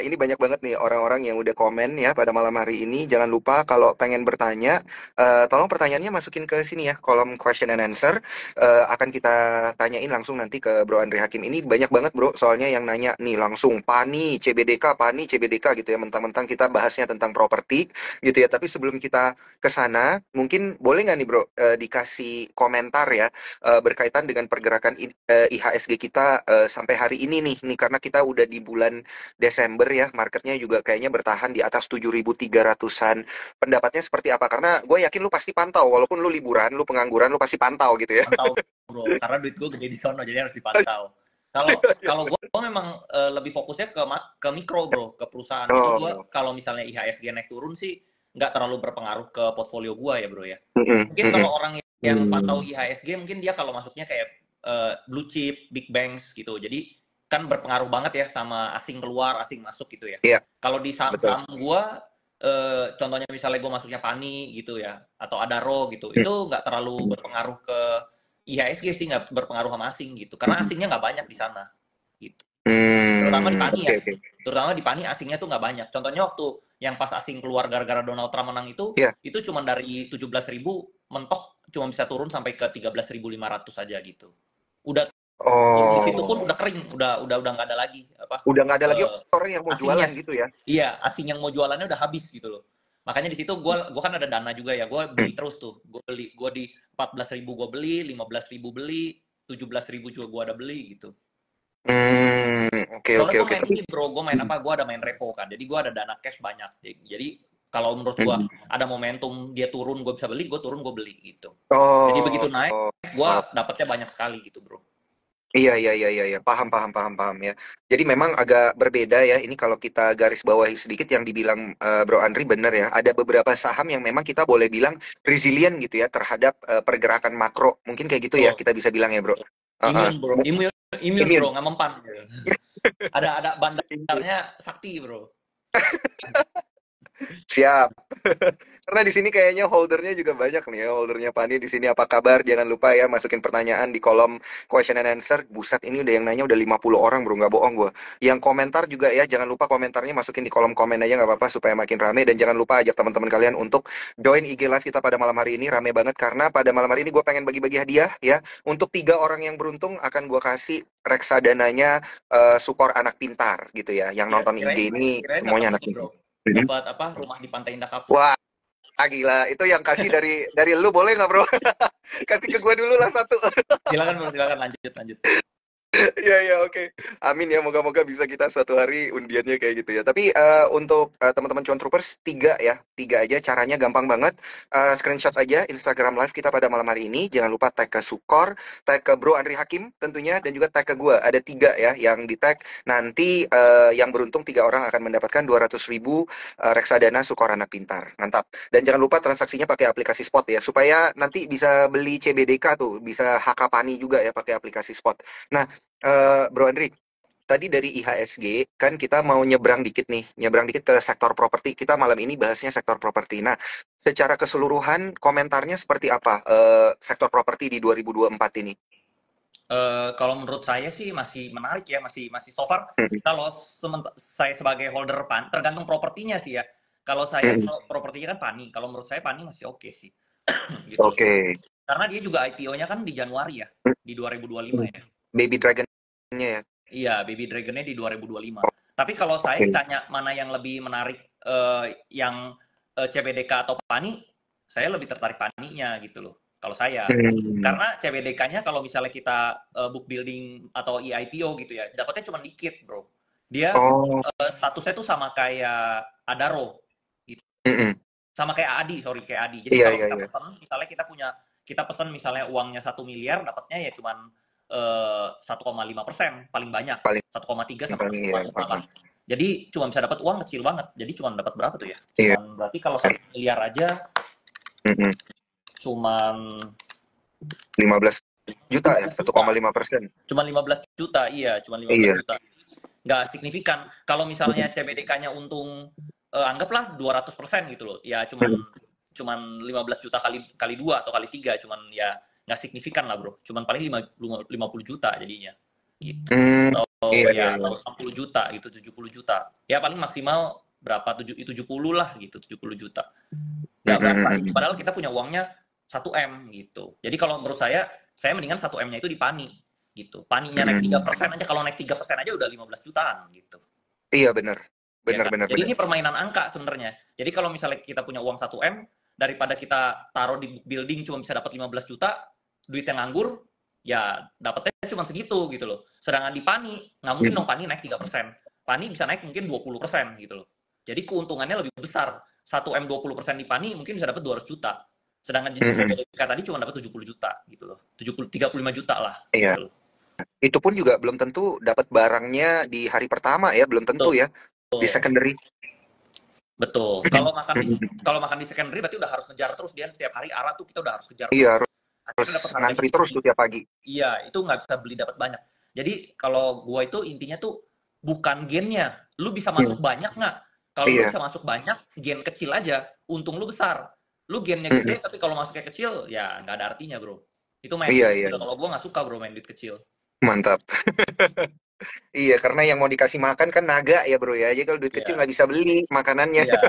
Ini banyak banget nih orang-orang yang udah komen ya pada malam hari ini. Jangan lupa kalau pengen bertanya, tolong pertanyaannya masukin ke sini ya, kolom question and answer. Akan kita tanyain langsung nanti ke Bro Andri Hakim. Ini banyak banget bro, soalnya yang nanya nih langsung Pani, CBDK gitu ya. Mentang-mentang kita bahasnya tentang properti gitu ya. Tapi sebelum kita ke sana, mungkin boleh nggak nih bro, dikasih komentar ya, berkaitan dengan pergerakan IHSG kita sampai hari ini nih karena kita udah di bulan Desember ya, marketnya juga kayaknya bertahan di atas 7.300-an. Pendapatnya seperti apa? Karena gue yakin lu pasti pantau, walaupun lu liburan, lu pengangguran, lu pasti pantau gitu ya. Pantau bro, karena duit gue gede di sono jadi harus dipantau. Kalau kalau gue memang lebih fokusnya ke mikro bro, ke perusahaan. Jadi gue Oh, kalau misalnya IHSG naik turun sih nggak terlalu berpengaruh ke portfolio gue ya bro ya. mm-mm, Mungkin mm-mm. kalau orang yang pantau IHSG mungkin dia kalau masuknya kayak blue chip, big banks gitu. Jadi kan berpengaruh banget ya sama asing keluar, asing masuk gitu ya. Iya, Kalau di betul. saham-saham gue, contohnya misalnya gue masuknya Pani gitu ya, atau Adaro gitu, Hmm, itu nggak terlalu berpengaruh ke IHSG sih, nggak berpengaruh sama asing gitu, karena asingnya nggak banyak di sana gitu. Terutama di Pani oke ya, oke. terutama di Pani asingnya tuh nggak banyak. Contohnya waktu yang pas asing keluar gara-gara Donald Trump menang Iya. itu cuma dari 17.000 mentok cuma bisa turun sampai ke 13.500 aja gitu. Udah turun di situ pun Oh, udah kering, udah nggak ada lagi apa udah nggak ada lagi eh, orang yang mau jualan asingnya. gitu ya. Iya, asing yang mau jualannya udah habis gitu loh. Makanya di situ gua kan ada dana juga ya, gue Hmm. beli terus tuh. Gue di 14.000 gue beli, 15.000 beli, 17.000 juga gue ada beli gitu. Oke Soalnya oke gue oke. main Tapi ini bro, gue main apa? Gue ada main repo kan. Jadi gue ada dana cash banyak. Jadi kalau menurut gue hmm. ada momentum dia turun, gue bisa beli, gue turun gue beli gitu. Jadi begitu Oh, naik, gue oh. dapatnya banyak sekali gitu bro. Iya, iya, iya, iya, iya. Paham, paham, paham, paham ya. Jadi memang agak berbeda ya. Ini kalau kita garis bawahi sedikit yang dibilang Bro Andri benar ya. Ada beberapa saham yang memang kita boleh bilang resilient gitu ya terhadap pergerakan makro. Mungkin kayak gitu ya Betul, kita bisa bilang ya, Bro. betul. Heeh. Immune bro, immune bro, Immune. nggak mempan. Ada bandarnya sakti bro. Siap. Karena di sini kayaknya holdernya juga banyak nih ya, holdernya Pani di sini apa kabar? Jangan lupa ya masukin pertanyaan di kolom question and answer. Buset, ini udah yang nanya udah 50 orang bro, nggak bohong gua. Yang komentar juga ya, jangan lupa komentarnya masukin di kolom komen aja nggak apa-apa supaya makin rame dan jangan lupa ajak teman-teman kalian untuk join IG live kita pada malam hari ini rame banget karena pada malam hari ini gue pengen bagi-bagi hadiah ya. Untuk 3 orang yang beruntung akan gue kasih reksadananya Sukor Anak Pintar gitu ya. Yang nonton IG Kirain ini kirain dapat semuanya anak ini pintar. bro, dapat apa rumah di Pantai Indah Kapuk. Wah, gila. Itu yang kasih dari lu boleh nggak, bro? Kasih ke gue dulu lah satu. Silakan bro, silakan lanjut lanjut. Iya, iya, oke. Amin ya, moga-moga bisa kita suatu hari undiannya kayak gitu ya. Tapi untuk teman-teman Cuan Troopers, tiga ya. Tiga aja, caranya gampang banget. Screenshot aja Instagram Live kita pada malam hari ini. Jangan lupa tag ke Sukor, tag ke Bro Andri Hakim tentunya, dan juga tag ke gue. Ada tiga ya yang di tag. Nanti yang beruntung 3 orang akan mendapatkan 200.000 reksadana Sukor Anak Pintar. Mantap. Dan jangan lupa transaksinya pakai aplikasi Spot ya. Supaya nanti bisa beli CBDK tuh. Bisa HK Pani juga ya pakai aplikasi Spot. Nah, Bro Andri, tadi dari IHSG kan kita mau nyebrang dikit nih, nyebrang dikit ke sektor properti. Kita malam ini bahasnya sektor properti. Nah, secara keseluruhan komentarnya seperti apa sektor properti di 2024 ini? Kalau menurut saya sih masih menarik ya, masih masih so far. Hmm, Kalau saya sebagai holder tergantung propertinya sih ya. Kalau saya hmm. propertinya kan Pani, kalau menurut saya Pani masih oke sih, gitu loh. Oke. Karena dia juga IPO-nya kan di Januari ya, Hmm, di 2025 hmm. ya. Baby Dragon-nya ya. Iya, Baby Dragon-nya di 2025. Tapi kalau saya Oke. ditanya mana yang lebih menarik, yang CBDK atau Pani, saya lebih tertarik Paninya gitu loh, kalau saya. Hmm. Karena CBDK-nya kalau misalnya kita book building atau IPO gitu ya, dapatnya cuma dikit, bro. Dia Oh. statusnya tuh sama kayak Adaro, gitu. Mm-mm. Sama kayak Adi, sorry kayak Adi. Jadi Iya, kalau iya, kita iya. pesan, misalnya kita pesan misalnya uangnya 1 miliar, dapatnya ya cuman 1,5% paling banyak, Paling 1,3 sama paling ya. 1,5 lah. Jadi cuma bisa dapat uang kecil banget. Jadi cuma dapat berapa tuh ya? Iya. Cuman berarti kalau 1 miliar aja Mm-mm. cuman 15 juta ya, 15 satu juta. koma lima persen. Cuman 15 juta, iya, cuman 15 Iya. juta. Nggak signifikan. Kalau misalnya CBDK-nya untung anggaplah 200% gitu loh. Ya cuman Mm-mm. cuman 15 juta kali kali 2 atau kali 3, cuman ya nggak signifikan lah, Bro. Cuman paling 50 juta jadinya. gitu. Hmm, Atau iya iya ya iya. atau 60 juta gitu, 70 juta. Ya paling maksimal berapa 70 lah gitu, 70 juta. Mm, Nggak mm, berasa mm, itu mm. padahal kita punya uangnya 1 M gitu. Jadi kalau menurut saya mendingan 1 M-nya itu di PANI gitu. PANI-nya naik Mm. 3% aja, kalau naik 3% aja udah 15 jutaan gitu. Iya benar. Ya Benar kan? benar Jadi benar. ini permainan angka sebenarnya. Jadi kalau misalnya kita punya uang 1 M, daripada kita taruh di book building cuma bisa dapat 15 juta, duit yang nganggur, ya dapatnya cuma segitu gitu loh. Sedangkan di PANI, nggak mungkin Mm. dong PANI naik 3%. PANI bisa naik mungkin 20% gitu loh. Jadi keuntungannya lebih besar. 1 M 20% di PANI mungkin bisa dapat 200 juta. Sedangkan di Mm, mm. CBDK tadi cuma dapat 70 juta gitu loh. 70, 35 juta lah Iya. gitu loh. Itu pun juga belum tentu dapat barangnya di hari pertama ya, belum tentu Betul. ya di secondary. Betul. Mm, mm. Kalau makan di secondary berarti udah harus ngejar terus, dia setiap hari arah tuh kita udah harus kejar Iya, terus. harus Akhirnya dapat harganya ngantri terus tuh dikit-dikit. tiap pagi. Iya, itu nggak bisa beli dapat banyak. Jadi kalau gua itu intinya tuh bukan gennya. Lu bisa Hmm, masuk banyak nggak? Kalau lu iya. bisa masuk banyak, gen kecil aja, untung lu besar. Lu gennya Mm, gede, tapi kalau masuknya kecil, ya nggak ada artinya, bro. Itu main iya duit iya kecil. iya. Kalau gua nggak suka, bro, main duit kecil. Mantap. Iya, karena yang mau dikasih makan kan naga ya bro ya. Jadi kalau duit kecil Iya, nggak bisa beli makanannya. iya,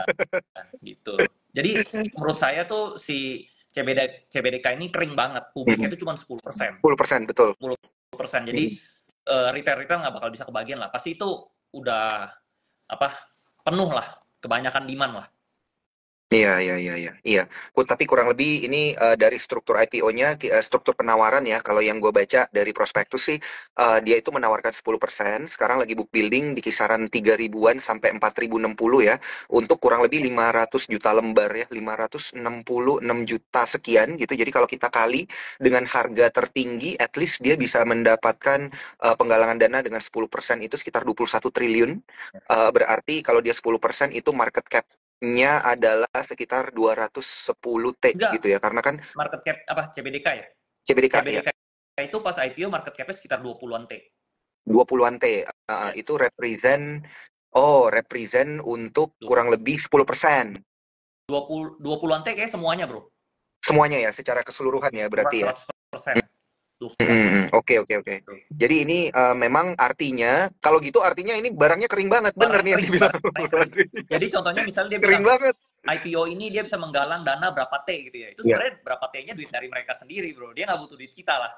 gitu. Jadi menurut saya tuh si CBDK ini kering banget. Publiknya Mm, itu cuma 10%. 10% betul. 10%. Jadi Mm. retail-retail nggak bakal bisa kebagian lah. Pasti itu udah apa penuh lah, kebanyakan demand lah. Iya, iya, iya, iya, iya. Tapi kurang lebih ini dari struktur IPO-nya, struktur penawaran ya. Kalau yang gue baca dari prospektus sih, dia itu menawarkan 10%. Sekarang lagi book building di kisaran 3 ribuan sampai 4.060 ya. Untuk kurang lebih 500 juta lembar ya. 566 juta sekian gitu. Jadi kalau kita kali dengan harga tertinggi, at least dia bisa mendapatkan penggalangan dana dengan 10% itu sekitar 21 triliun. Berarti kalau dia 10% itu market cap nya adalah sekitar 210 T Enggak, gitu ya. Karena kan market cap apa CBDK ya? CBDK ya CBDK itu pas IPO market capnya sekitar 20-an T. 20-an T. Itu Yes. represent untuk kurang lebih 10%. 20-an T kayak semuanya, bro. Semuanya ya secara keseluruhan ya Kurang berarti ya. 100%. 20-an T. Oke oke oke. Jadi ini memang artinya kalau gitu artinya ini barangnya kering banget bener Barangnya nih yang kering, dibilang. barangnya kering. Jadi contohnya misalnya dia Kering bilang banget. IPO ini dia bisa menggalang dana berapa T gitu ya. Itu Iya. sebenarnya berapa T-nya duit dari mereka sendiri, bro. Dia nggak butuh duit kita lah,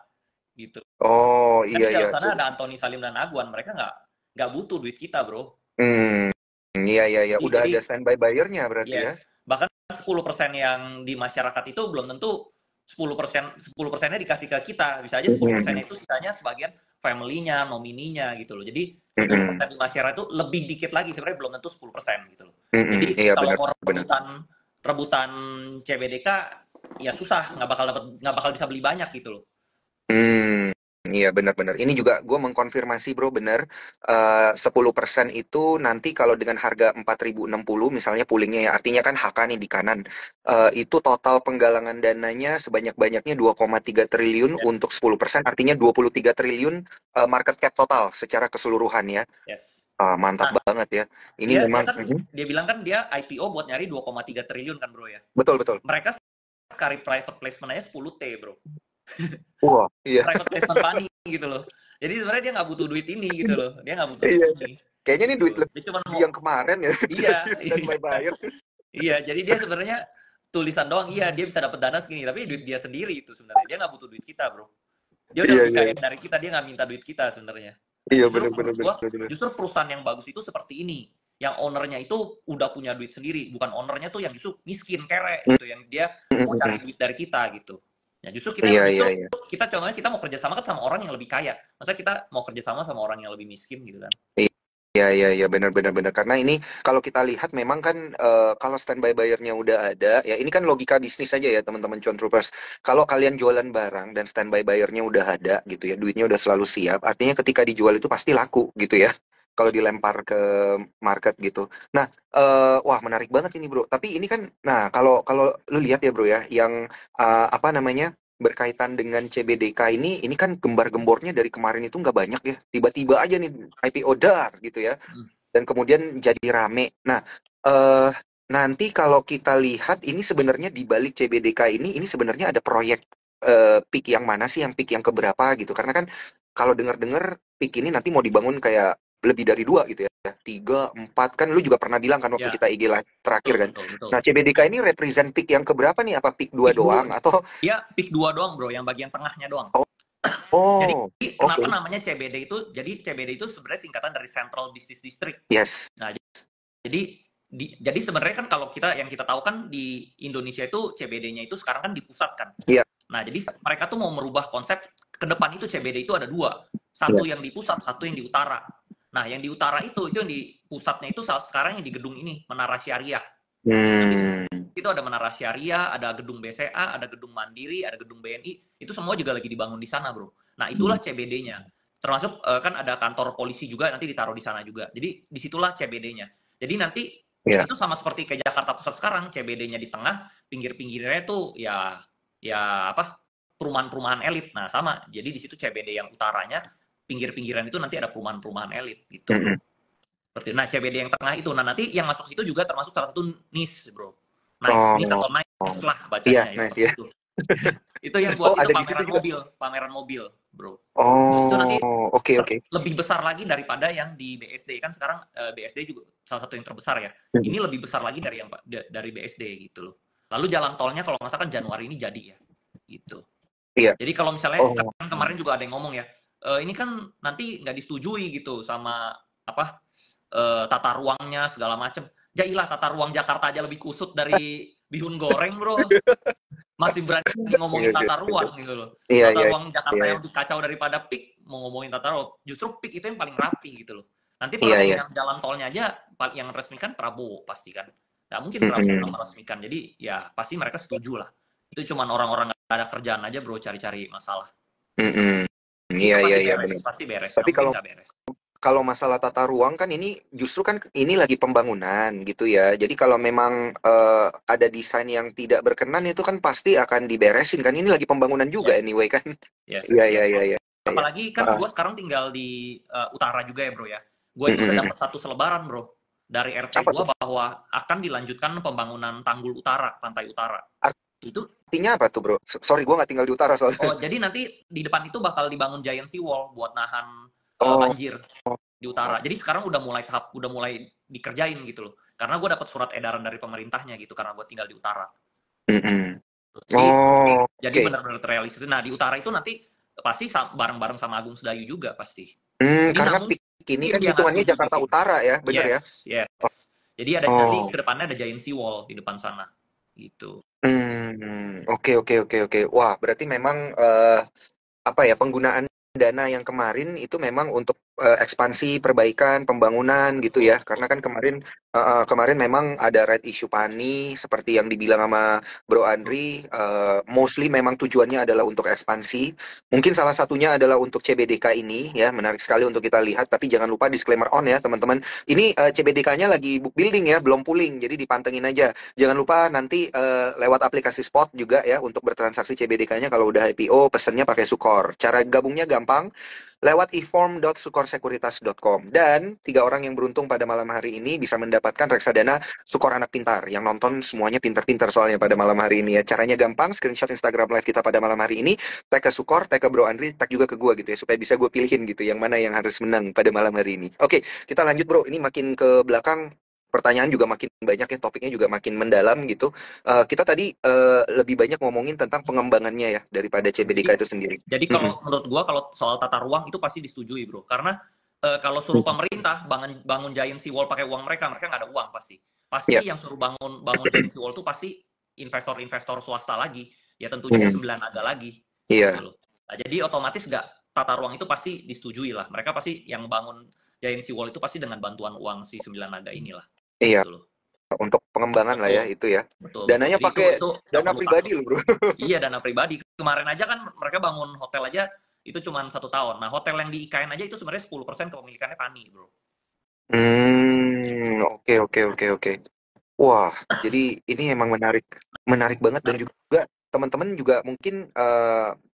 gitu. Oh Kan iya di iya. dalam sana ada Anthony Salim dan Aguan, mereka nggak butuh duit kita, bro. Hmm, iya iya iya. Udah Jadi ada standby buyer-nya berarti ya. yes, bahkan 10% yang di masyarakat itu belum tentu 10%-nya dikasih ke kita. Bisa aja 10%-nya itu sisanya sebagian family-nya, nomininya gitu loh. Jadi 10% di masyarakat itu lebih dikit lagi, sebenarnya belum tentu 10% gitu loh. Jadi Iya kalau benar mau benar. rebutan CBDK ya susah, nggak bakal bisa beli banyak gitu loh. Hmm, iya benar-benar. Ini juga gue mengkonfirmasi bro, benar. 10% itu nanti kalau dengan harga 4.060 misalnya poolingnya ya, artinya kan HK nih di kanan. Itu total penggalangan dananya sebanyak-banyaknya 2,3 triliun Yes, untuk 10%, artinya 23 triliun market cap total secara keseluruhan ya. yes. Mantap Nah, banget ya. Ini dia dia memang, kan dia bilang kan dia IPO buat nyari 2,3 triliun kan, bro ya. betul betul. Mereka sekali private placement aja 10 T, bro. Wah, iya. Private placement money gitu loh. Jadi sebenarnya dia nggak butuh duit ini gitu loh. Dia nggak butuh duit Iya. ini Kayaknya ini gitu duit loh. Dia cuma lebih mau yang kemarin ya. iya, Jadi iya, standby buyer. iya. Jadi dia sebenarnya tulisan doang, iya dia bisa dapat dana segini, tapi duit dia sendiri itu sebenarnya. Dia nggak butuh duit kita, bro. Dia udah Iya lebih iya kaya iya. dari kita, dia nggak minta duit kita sebenarnya. Nah, Iya justru benar benar menurut gua, benar benar. justru perusahaan yang bagus itu seperti ini. Yang ownernya itu udah punya duit sendiri, bukan ownernya tuh yang justru miskin, kere gitu, yang dia mau cari duit dari kita gitu. Ya justru kita Iya justru iya iya. kita contohnya kita mau kerja sama kan sama orang yang lebih kaya. Masa kita mau kerja sama sama orang yang lebih miskin gitu kan? Iya iya iya benar benar benar karena ini kalau kita lihat memang kan kalau standby buyer-nya udah ada ya ini kan logika bisnis aja ya teman-teman John Troopers. Kalau kalian jualan barang dan standby buyer-nya udah ada gitu ya, duitnya udah selalu siap, artinya ketika dijual itu pasti laku gitu ya. Kalau dilempar ke market gitu. Nah, wah menarik banget ini bro. Tapi ini kan, nah kalau kalau lu lihat ya bro ya, yang apa namanya berkaitan dengan CBDK ini kan gembar-gembornya dari kemarin itu nggak banyak ya. Tiba-tiba aja nih IPO dar gitu ya. Hmm. Dan kemudian jadi rame. Nah, nanti kalau kita lihat ini sebenarnya di balik CBDK ini sebenarnya ada proyek peak yang mana sih, yang peak yang keberapa gitu. Karena kan kalau dengar-dengar PIK ini nanti mau dibangun kayak lebih dari 2 gitu ya. 3, 4 kan lu juga pernah bilang kan waktu Ya, kita IG live terakhir betul, kan. betul, betul. Nah, CBDK ini represent PIK yang keberapa nih? Apa PIK 2 PIK 2, doang atau ya PIK 2 doang bro, yang bagian tengahnya doang. oh, Jadi oh, kenapa oke. namanya CBD itu? Jadi CBD itu sebenarnya singkatan dari Central Business District. Yes. Nah, jadi jadi sebenarnya kan kalau kita yang kita tahu kan di Indonesia itu CBD-nya itu sekarang kan di pusat kan. Iya. Nah, jadi mereka tuh mau merubah konsep ke depan itu CBD itu ada dua. Satu Iya. yang di pusat, satu yang di utara. Nah, yang di utara itu yang di pusatnya itu sekarang yang di gedung ini, Menara Syariah. Nanti di situ ada Menara Syariah, ada gedung BCA, ada gedung Mandiri, ada gedung BNI. Itu semua juga lagi dibangun di sana, bro. Nah, itulah CBD-nya. Termasuk kan ada kantor polisi juga nanti ditaruh di sana juga. Jadi disitulah CBD-nya. Jadi nanti Iya. itu sama seperti kayak Jakarta Pusat sekarang, CBD-nya di tengah, pinggir-pinggirnya tuh ya apa perumahan-perumahan elit. Nah sama, jadi di situ CBD yang utaranya, pinggir-pinggiran itu nanti ada perumahan-perumahan elit gitu bro. Mm-mm. Seperti nah CBD yang tengah itu, nah nanti yang masuk situ juga termasuk salah satu NIS bro. Nice Oh, atau nice lah iya, bacanya ya nice seperti ya. itu. Itu yang Oh, buat itu ada di situ juga. pameran mobil bro. Itu nanti Oh, oke, oke. lebih besar lagi daripada yang di BSD kan sekarang BSD juga salah satu yang terbesar ya. Mm. Ini lebih besar lagi dari yang dari BSD gitu loh. Lalu jalan tolnya kalau nggak salah kan Januari ini jadi ya, gitu. Iya. Jadi kalau misalnya Oh, kan kemarin juga ada yang ngomong ya, ini kan nanti nggak disetujui gitu sama apa tata ruangnya segala macem. Jailah tata ruang Jakarta aja lebih kusut dari bihun goreng bro. Masih berani iya, ngomongin iya, tata ruang gitu loh. iya, Tata iya, ruang Jakarta iya, yang lebih kacau daripada PIK, mau ngomongin tata ruang. Justru PIK itu yang paling rapi gitu loh. Nanti iya, iya. peresmian jalan tolnya aja yang resmikan Prabowo pasti kan. Nggak mungkin Prabowo nggak Mm-mm. meresmikan. Jadi ya pasti mereka setuju lah. Itu cuman orang-orang nggak ada kerjaan aja bro cari-cari masalah. Mm-mm. Iya, Itu iya, pasti iya, beres, benar. pasti beres. Tapi Nggak mungkin kalau nggak beres. kalau masalah tata ruang kan ini justru kan ini lagi pembangunan gitu ya. Jadi kalau memang ada desain yang tidak berkenan itu kan pasti akan diberesin kan. Ini lagi pembangunan juga Yes, anyway kan. yes, Iya, iya, yes. iya, iya, iya. Apalagi kan Ah, gue sekarang tinggal di utara juga ya bro ya. Gue itu udah mm-mm. dapat satu selebaran bro dari RT Apa gue tuh? bahwa akan dilanjutkan pembangunan Tanggul Utara, Pantai Utara. Itu Artinya apa tuh, Bro? Sorry, gue nggak tinggal di utara soalnya. jadi nanti di depan itu bakal dibangun giant sea wall buat nahan Oh, banjir di utara. Jadi sekarang udah mulai dikerjain gitu loh. Karena gue dapat surat edaran dari pemerintahnya gitu karena gue tinggal di utara. mm-mm. Jadi Oh, jadi oke. benar-benar terrealisasi. Nah, di utara itu nanti pasti bareng-bareng sama Agung Sedayu juga pasti. Jadi Karena namun PIK ini mungkin kan dia nggak hitungannya setuju Jakarta bikin. Utara ya, bener ya? Yes, yes. Jadi ada nanti Oh, ke depannya ada giant sea wall di depan sana. Gitu. oke, oke, oke, oke. Wah, berarti memang apa ya penggunaan dana yang kemarin itu memang untuk ekspansi, perbaikan, pembangunan gitu Betul, ya. Karena betul. kan kemarin memang ada red issue pani seperti yang dibilang sama Bro Betul. Andri, mostly memang tujuannya adalah untuk ekspansi. Mungkin salah satunya adalah untuk CBDK ini ya, menarik sekali untuk kita lihat. Tapi jangan lupa disclaimer on ya teman-teman. Ini CBDK-nya lagi book building ya, belum pulling, jadi dipantengin aja. Jangan lupa nanti lewat aplikasi Spot juga ya untuk bertransaksi CBDK-nya kalau udah IPO pesennya pakai Sukor. Cara gabungnya gampang lewat eform.sukorsekuritas.com dan 3 orang yang beruntung pada malam hari ini bisa mendapatkan reksadana Sukor Anak Pintar yang nonton semuanya pintar-pintar soalnya pada malam hari ini ya. Caranya gampang, screenshot Instagram live kita pada malam hari ini, tag ke Sukor, tag ke Bro Andri, tag juga ke gua gitu ya supaya bisa gue pilihin gitu yang mana yang harus menang pada malam hari ini. Oke, kita lanjut Bro. Ini makin ke belakang pertanyaan juga makin banyak ya, topiknya juga makin mendalam gitu. Kita tadi lebih banyak ngomongin tentang pengembangannya ya daripada Jadi CBDK itu sendiri. jadi Mm-mm. kalau menurut gua kalau soal tata ruang itu pasti disetujui, Bro. Karena kalau suruh pemerintah bangun bangun giant sea wall pakai uang mereka, mereka nggak ada uang pasti. Ya. Pasti yang suruh bangun bangun giant sea wall itu pasti investor-investor swasta lagi. Ya tentunya si Mm. Sembilan Naga lagi gitu Iya, loh. Nah, jadi otomatis nggak tata ruang itu pasti disetujui lah. Mereka pasti yang bangun giant sea wall itu pasti dengan bantuan uang si Sembilan Naga inilah iya. gitu loh. Untuk pengembangan lah ya Betul, itu ya. betul, betul. Dananya Jadi pakai itu nggak dana perlu pribadi takut. loh bro. Iya, dana pribadi. Kemarin aja kan mereka bangun hotel aja itu cuma 1 tahun. Nah, hotel yang di IKN aja itu sebenarnya 10% kepemilikannya Pani, bro. Oke, oke, oke, oke. Wah, jadi ini emang menarik, menarik banget dan Menarik. juga teman-teman juga mungkin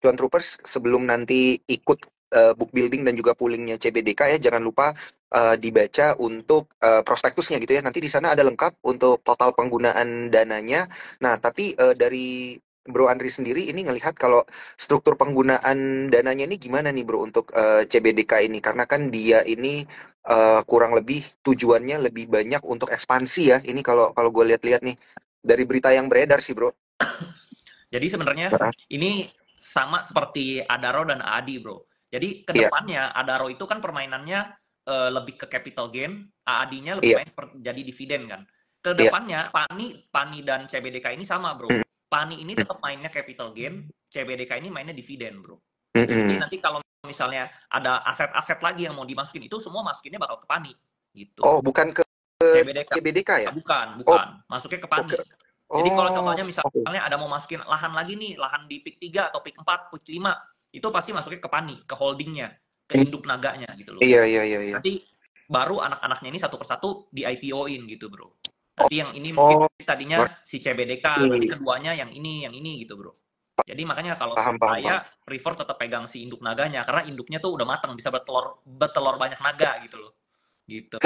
Cuan Troopers sebelum nanti ikut book building dan juga poolingnya CBDK ya, jangan lupa dibaca untuk prospektusnya gitu ya. Nanti di sana ada lengkap untuk total penggunaan dananya. Nah, tapi dari Bro Andri sendiri ini ngelihat kalau struktur penggunaan dananya ini gimana nih Bro untuk CBDK ini? Karena kan dia ini kurang lebih tujuannya lebih banyak untuk ekspansi ya. Ini kalau kalau gue lihat-lihat nih dari berita yang beredar sih Bro. Jadi sebenarnya Heeh. ini sama seperti Adaro dan Adi, bro. Jadi Iya, kedepannya Adaro itu kan permainannya lebih ke capital gain, AAD-nya lebih iya, main jadi dividen kan. iya. Kedepannya Pani dan CBDK ini sama, bro. Mm, Pani ini tetap mainnya capital gain, CBDK ini mainnya dividen, bro. mm, Jadi mm. nanti kalau misalnya ada aset-aset lagi yang mau dimasukin itu semua masukinnya bakal ke Pani gitu. Oh, bukan ke CBDK CBDK ya? bukan, Oh, bukan. Masuknya ke oke. Pani. Jadi kalau Oh, contohnya oke. misalnya ada mau masukin lahan lagi nih, lahan di PIK 3 atau PIK 4, PIK 5, itu pasti masuknya ke PANI, ke holdingnya, ke Mm, induk naganya gitu loh. iya, iya, iya, iya. Nanti baru anak-anaknya ini satu persatu di IPO-in gitu, bro. Oh, Nanti yang ini mungkin oh, tadinya si CBDK, nanti ngerti. keduanya yang ini gitu, bro. Jadi makanya kalau Paham, paham, paham. saya prefer tetap pegang si induk naganya karena induknya tuh udah matang, bisa bertelur bertelur banyak naga gitu loh. Gitu.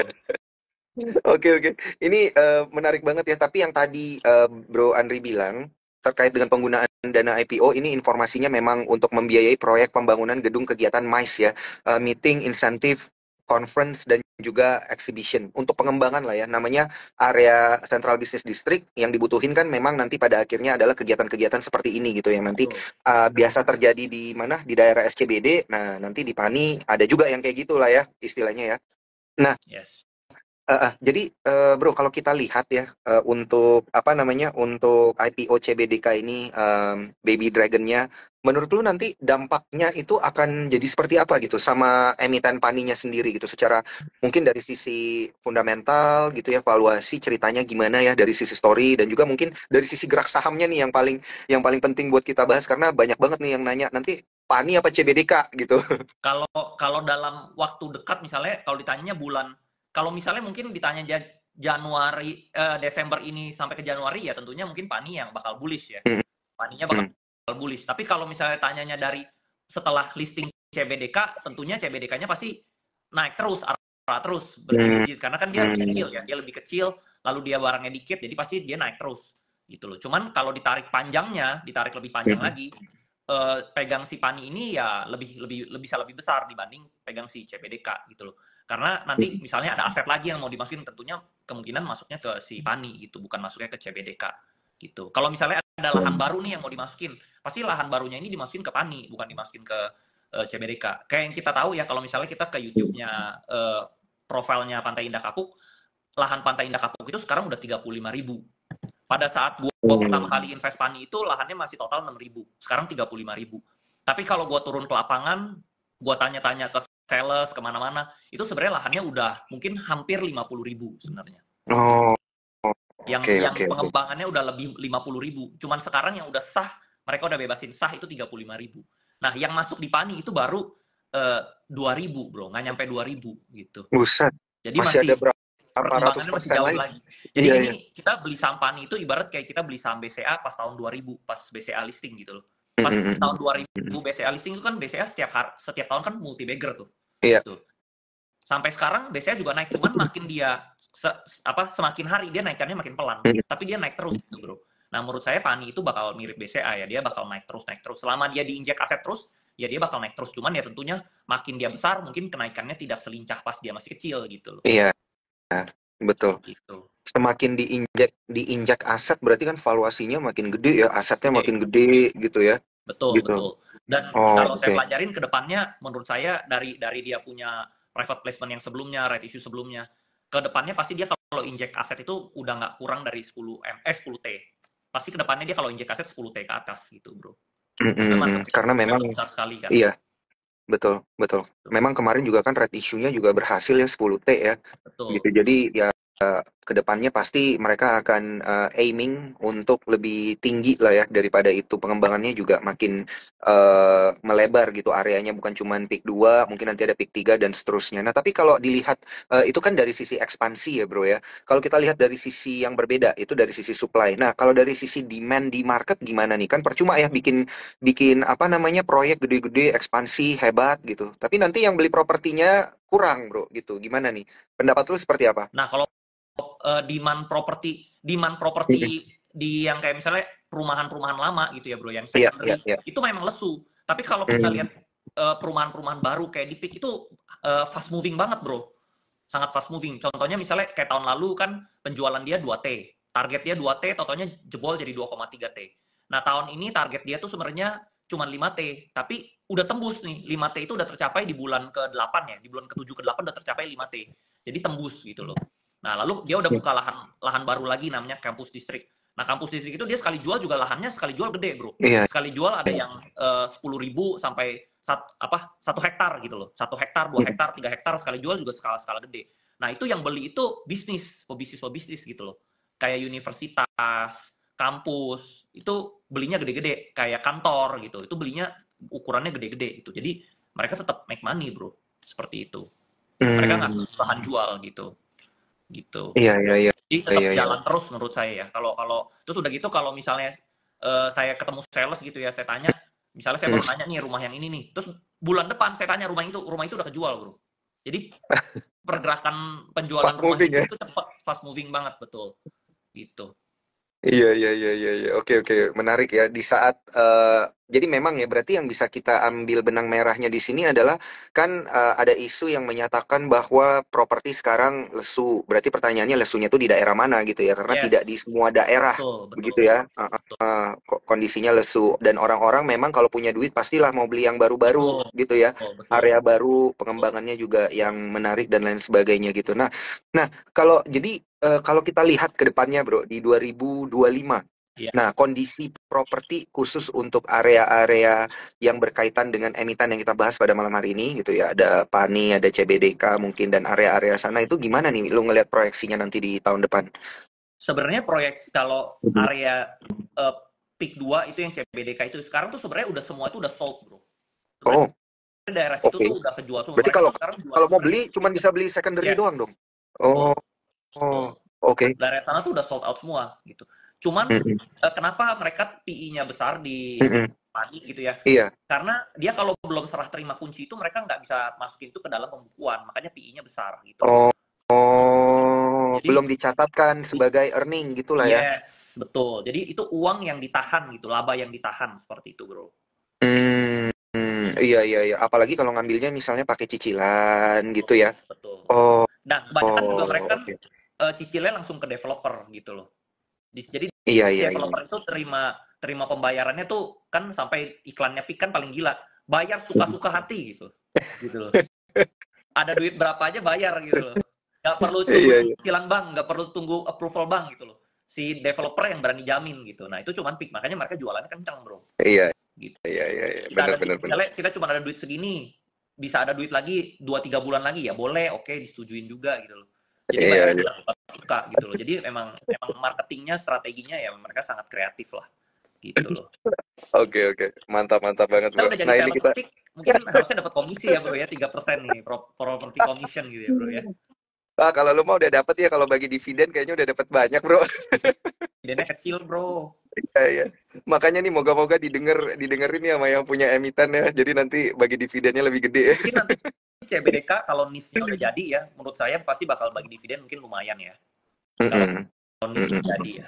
Oke, oke. Ini menarik banget ya. Tapi yang tadi Bro Andri bilang terkait dengan penggunaan dana IPO ini informasinya memang untuk membiayai proyek pembangunan gedung kegiatan MICE ya, meeting, insentif, conference dan juga exhibition untuk pengembangan lah ya. Namanya area Central Business District yang dibutuhin kan memang nanti pada akhirnya adalah kegiatan-kegiatan seperti ini gitu yang nanti Betul. biasa terjadi di mana di daerah SCBD. Nah, nanti di PANI ada juga yang kayak gitulah ya istilahnya ya. Nah, Yes. Jadi, Bro, kalau kita lihat ya, untuk apa namanya, untuk IPO CBDK ini, Baby Dragon-nya, menurut lu nanti dampaknya itu akan jadi seperti apa gitu sama emiten Paninya sendiri gitu, secara mungkin dari sisi fundamental gitu ya, valuasi ceritanya gimana ya dari sisi story dan juga mungkin dari sisi gerak sahamnya nih yang paling penting buat kita bahas karena banyak banget nih yang nanya, "Nanti Pani apa CBDK?" gitu. Kalau kalau dalam waktu dekat misalnya kalau ditanyanya bulan, kalau misalnya mungkin ditanya Januari Desember ini sampai ke Januari ya tentunya mungkin Pani yang bakal bullish ya. Mhm, Paninya bakal mhm, bullish. Tapi kalau misalnya tanyanya dari setelah listing CBDK, tentunya CBDK-nya pasti naik terus, arah terus mmm, berjilid-jilid karena kan dia lebih mmm, kecil ya, dia lebih kecil, lalu dia barangnya dikit, jadi pasti dia naik terus gitu loh. Cuman kalau ditarik panjangnya, ditarik lebih panjang mhm, lagi, pegang si Pani ini ya bisa lebih besar dibanding pegang si CBDK gitu loh. Karena nanti mhm, misalnya ada aset lagi yang mau dimasukin tentunya kemungkinan masuknya ke si Pani gitu, bukan masuknya ke CBDK gitu. Kalau misalnya ada lahan mhm. baru nih yang mau dimasukin, pasti lahan barunya ini dimasukin ke Pani, bukan dimasukin ke CBDK. Kayak yang kita tahu ya, kalau misalnya kita ke YouTube-nya profilnya Pantai Indah Kapuk, lahan Pantai Indah Kapuk itu sekarang udah 35.000. Pada saat gua pertama kali invest Pani itu lahannya masih total 6.000, sekarang 35.000. Tapi kalau gua turun ke lapangan, gua tanya-tanya ke sales kemana-mana, itu sebenarnya lahannya udah mungkin hampir 50.000 sebenarnya. Oh, Gitu. Yang oke, yang oke, oke. pengembangannya udah lebih 50.000. Cuman sekarang yang udah sah, mereka udah bebasin sah itu 35.000. Nah, yang masuk di Pani itu baru 2.000, bro, nggak nyampe 2.000 gitu. Buset, Jadi masih ada masih berapa ratus perkembangannya masih persen jauh lagi? lagi. Jadi Iya, iya. ini kita beli saham PANI itu ibarat kayak kita beli saham BCA pas tahun 2000, pas BCA listing gitu loh. Mm, Pas mm, tahun mm, mm. 2000 BCA listing itu kan BCA setiap tahun kan multi bagger tuh. Iya. Gitu. Sampai sekarang BCA juga naik, cuman makin dia semakin hari dia naikannya makin pelan, Mm, tapi dia naik terus gitu, bro. Nah, menurut saya PANI itu bakal mirip BCA ya, dia bakal naik terus naik terus. Selama dia diinjek aset terus, ya dia bakal naik terus. Cuman ya tentunya makin dia besar, mungkin kenaikannya tidak selincah pas dia masih kecil gitu loh. iya, betul. Gitu. Semakin diinjak aset berarti kan valuasinya makin gede ya, asetnya Gede. makin gede gitu ya. Betul, Gitu. betul. Dan Oh, kalau saya oke. pelajarin ke depannya, menurut saya dari dia punya private placement yang sebelumnya, right issue sebelumnya, ke depannya pasti dia kalau injek aset itu udah nggak kurang dari 10 T. Pasti ke depannya dia kalau injek aset 10 T ke atas gitu, bro. Mm, Karena mm, mm. market Karena memang capnya besar sekali kan. iya, betul, betul. Memang kemarin juga kan red issue-nya juga berhasil ya 10T ya. Betul, Gitu. Jadi betul. ya kedepannya pasti mereka akan aiming untuk lebih tinggi lah ya daripada itu pengembangannya juga makin melebar gitu areanya bukan cuma peak 2 mungkin nanti ada peak 3 dan seterusnya. Nah tapi kalau dilihat itu kan dari sisi ekspansi ya bro ya. Kalau kita lihat dari sisi yang berbeda itu dari sisi supply. Nah kalau dari sisi demand di market gimana nih? Kan percuma ya bikin bikin apa namanya proyek gede-gede ekspansi hebat gitu. Tapi nanti yang beli propertinya kurang bro gitu. Gimana nih? Pendapat lu seperti apa? Nah, kalau demand properti Mm-mm. di yang kayak misalnya perumahan-perumahan lama gitu ya bro, yang Iya, iya, secondary iya. itu memang lesu. Tapi kalau kita lihat perumahan-perumahan baru kayak di Peak itu fast moving banget bro, sangat fast moving. Contohnya misalnya kayak tahun lalu kan penjualan dia 2T, target dia 2T, totalnya jebol jadi 2,3T. Nah tahun ini target dia tuh sebenarnya cuma 5T, tapi udah tembus nih, 5T itu udah tercapai di bulan ke-8 ya, di bulan ke-7 ke-8 udah tercapai 5T. Jadi tembus gitu loh. Nah, lalu dia udah buka lahan baru lagi namanya Campus District. Nah, Campus District itu dia sekali jual juga lahannya sekali jual gede, Bro. Iya. Sekali jual ada yang 10.000 sampai 1 hektar gitu loh. 1 hektar, 2 hektar, 3 hektar sekali jual juga skala-skala gede. Nah, itu yang beli itu pebisnis gitu loh. Kayak universitas, kampus, itu belinya gede-gede, kayak kantor gitu. Itu belinya ukurannya gede-gede gitu. Jadi mereka tetap make money, bro. Seperti itu. Mereka nggak susah jual gitu. Iya, iya, iya. Jadi tetap Iya, iya. jalan terus menurut saya ya. Kalau terus udah gitu kalau misalnya saya ketemu sales gitu ya, saya tanya, misalnya saya baru nanya nih rumah yang ini nih, terus bulan depan saya tanya rumah itu udah kejual, bro. Jadi pergerakan penjualan Fast rumah moving ya. itu cepat, fast moving banget, betul. Gitu. Iya, iya, iya, iya, iya. Oke, oke, menarik ya. Di saat jadi memang ya berarti yang bisa kita ambil benang merahnya di sini adalah kan ada isu yang menyatakan bahwa properti sekarang lesu. Berarti pertanyaannya lesunya itu di daerah mana gitu ya? Karena Yes, tidak di semua daerah betul, betul, begitu ya. Kondisinya lesu dan orang-orang memang kalau punya duit pastilah mau beli yang baru-baru betul, gitu ya. betul, betul. Area baru, pengembangannya juga yang menarik dan lain sebagainya gitu. Nah, kalau kita lihat ke depannya, Bro, di 2025, Iya. nah kondisi properti khusus untuk area-area yang berkaitan dengan emiten yang kita bahas pada malam hari ini, gitu ya, ada PANI, ada CBDK mungkin, dan area-area sana itu gimana nih, lu ngelihat proyeksinya nanti di tahun depan? Sebenarnya proyek kalau area Peak 2 itu yang CBDK itu sekarang tuh sebenarnya udah semua itu udah sold, bro. Sebenarnya Oh, daerah situ oke. tuh udah kejual semua. Berarti Mereka kalau tuh sekarang jual kalau mau sebenarnya. beli, cuman bisa beli secondary Yes, doang dong? betul, Oh, betul. oh, oke. Daerah sana tuh udah sold out semua gitu. Cuman Mm-mm, kenapa mereka PI-nya besar di mm-mm. Pani gitu ya? Iya. Karena dia kalau belum serah terima kunci itu mereka nggak bisa masukin itu ke dalam pembukuan, makanya PI-nya besar gitu loh. Oh, oh, belum Jadi dicatatkan sebagai earning gitulah ya. yes, betul. Jadi itu uang yang ditahan gitu, laba yang ditahan seperti itu, bro. Iya, iya, iya. Apalagi kalau ngambilnya misalnya pakai cicilan gitu ya. Betul. Oh, Nah, kebanyakan juga oh, mereka kan oke. cicilnya langsung ke developer gitu loh. Jadi Iya, iya, iya. developer itu terima terima pembayarannya tuh kan sampai iklannya Pik kan paling gila. Bayar suka-suka hati gitu. Gitu loh. Ada duit berapa aja bayar gitu loh. Nggak perlu tunggu Iya, iya. cicilan bank, nggak perlu tunggu approval bank gitu loh. Si developer yang berani jamin gitu. Nah, itu cuman Pik, makanya mereka jualannya kencang, bro. Iya, Gitu. iya, iya, iya. Kita Benar, ada benar, benar. misalnya kita cuma ada duit segini, bisa ada duit lagi 2-3 bulan lagi ya boleh, oke, disetujuin juga gitu loh. Jadi Iya, bayarnya iya. juga suka-suka gitu loh. Jadi emang marketingnya, strateginya ya mereka sangat kreatif lah gitu loh. Oke, oke. Mantap, mantap banget, Kita bro. udah jadi Nah, ini sales kita pick, mungkin harusnya dapat komisi ya bro ya, 3% nih, property commission gitu ya bro ya. kalau lu mau udah dapet ya, kalau bagi dividen kayaknya udah dapet banyak, bro. Dividennya kecil bro. Iya, iya. Makanya nih moga-moga didengerin ya sama yang punya emiten ya. Jadi nanti bagi dividennya lebih gede ya. Mungkin nanti CBDK kalau NIS-nya udah jadi ya, menurut saya pasti bakal bagi dividen mungkin lumayan ya. Kalau Mm-mm. NIS-nya Mm-mm. jadi ya.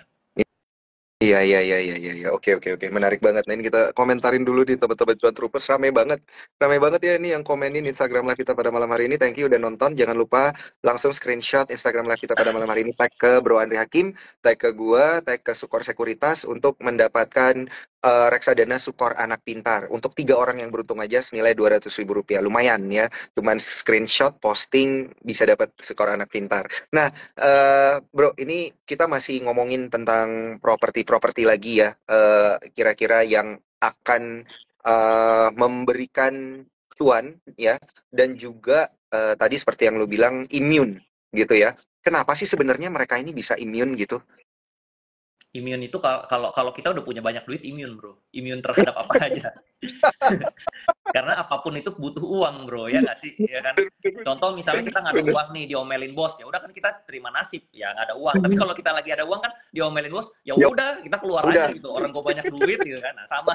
Iya, iya, iya, iya, iya, iya. Oke, oke, oke. Menarik banget. Nah, ini kita komentarin dulu di teman-teman Cuan Trupes. Rame banget. Rame banget ya ini yang komenin Instagram live kita pada malam hari ini. Thank you udah nonton. Jangan lupa langsung screenshot Instagram live kita pada malam hari ini. Tag ke Bro Andri Hakim, tag ke gua, tag ke Sukor Sekuritas untuk mendapatkan reksadana Sukor Anak Pintar. Untuk 3 orang yang beruntung aja senilai Rp200.000. Lumayan ya. Cuman screenshot, posting, bisa dapat Sukor Anak Pintar. Nah, bro, ini kita masih ngomongin tentang properti-properti lagi ya. Kira-kira yang akan memberikan cuan ya, dan juga tadi seperti yang lu bilang immune gitu ya. Kenapa sih sebenarnya mereka ini bisa immune gitu? Immune itu kalau kita udah punya banyak duit immune bro, immune terhadap apa aja. Karena apapun itu butuh uang bro, ya nggak sih, ya kan. Contoh misalnya kita nggak ada Bener. uang nih, diomelin bos, ya udah kan kita terima nasib, ya nggak ada uang. Tapi kalau kita lagi ada uang kan diomelin bos, ya Ya udah kita keluar aja udah. gitu. Orang gue banyak duit gitu kan, nah, sama.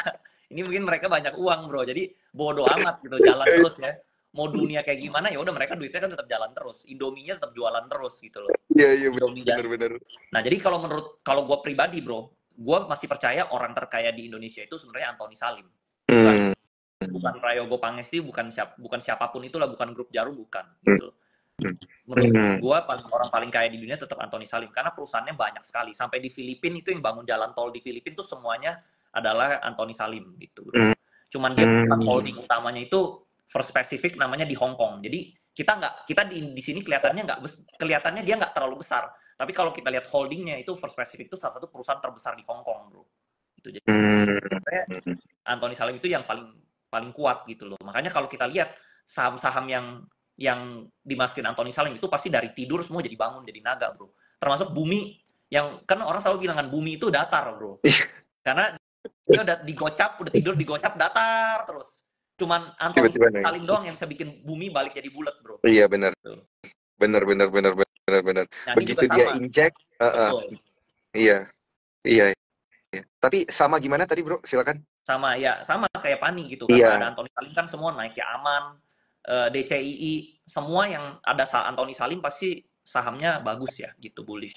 Ini mungkin mereka banyak uang bro, jadi bodo amat gitu, jalan terus ya. Mau dunia kayak gimana ya udah mereka duitnya kan tetap jalan terus, Indominya tetap jualan terus gitu loh. Iya, iya, Indomie. bener, bener. Nah jadi kalau gue pribadi bro, gue masih percaya orang terkaya di Indonesia itu sebenarnya Anthony Salim, Hmm. bukan Prayogo Pangesti, bukan siapapun itulah, bukan grup Jarum, bukan gitu. Menurut Hmm. gue orang paling kaya di dunia tetap Anthony Salim, karena perusahaannya banyak sekali. Sampai di Filipina itu yang bangun jalan tol di Filipina tuh semuanya adalah Anthony Salim gitu, bro. Cuman dia bukan holding utamanya itu First Pacific, namanya di Hong Kong. Jadi kita di sini kelihatannya dia nggak terlalu besar. Tapi kalau kita lihat holdingnya itu First Pacific itu salah satu perusahaan terbesar di Hong Kong, bro. Itu jadi Anthony Salim itu yang paling paling kuat gitu loh. Makanya kalau kita lihat saham-saham yang dimasukin Anthony Salim itu pasti dari tidur semua jadi bangun, jadi naga, bro. Termasuk Bumi, yang kan orang selalu bilang kan Bumi itu datar, bro. Karena dia udah digocap, udah tidur digocap, datar terus. Cuman Anthony Salim doang yang bisa bikin Bumi balik jadi bulat, bro. Iya, benar. Benar. Nah, Begitu dia injek, iya. Tapi sama gimana tadi, bro? Silakan. Sama kayak Pani gitu. Iya. Karena ada Anthony Salim kan semua naik, ya Aman, DCII, semua yang ada Anthony Salim pasti sahamnya bagus ya, gitu, bullish.